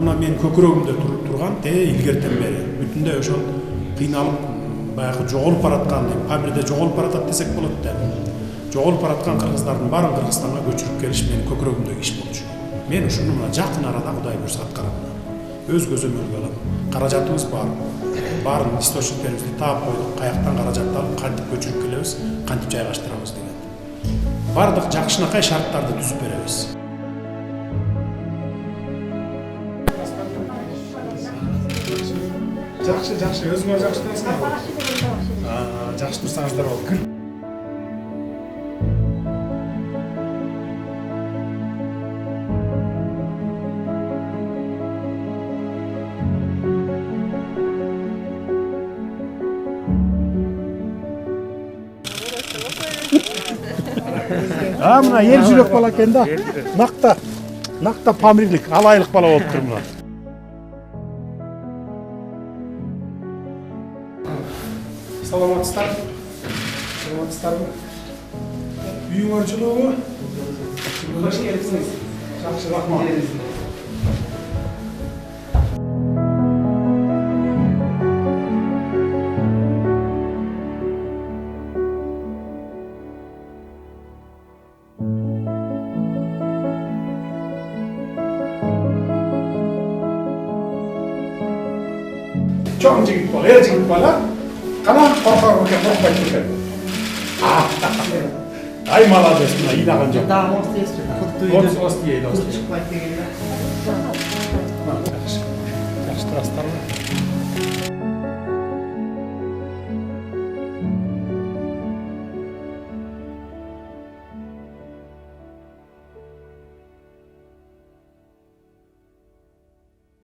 Мына мен көкірегімде тұрған илгертен бері бүтүндөй ошол кыйналып баягы жоголуп бараткан Памирде жоголуп баратат десек болот да. Жоголуп бараткан кыргыздардын баарын Кыргызстанга көчүрүп келиш менин көкүрөгүмдөгү иш болчу. Мен ушуну мына жакын арада Кудай буйрса аткарам. Өз көзөмөлгө алам. Каражатыбыз бар. Баарын источниктерибизди таап койдук. Каяктан каражатты алып кантип көчүрүп келебиз, кантип жайгаштырабыз деген. Бардык жакшынакай шарттарды түзүп беребиз. Жакшы, өзүңөр жакшы турасыңарбы? Жакшы турсаңыздар болот. Мына ел жүрөк бала экен да. Накта Памирлик, алайлык бала болуптур мына. Саламатсыздарбы? Үйүңөр жылуубу? Кош келипсиз. Жакшы, рахмат. Чоң жигит бала, жигит бала. Кана коркорго коркпойт экен. Ай молодец, мына ыйнаган жок. Да, ости. Жакшы турасыздарбы?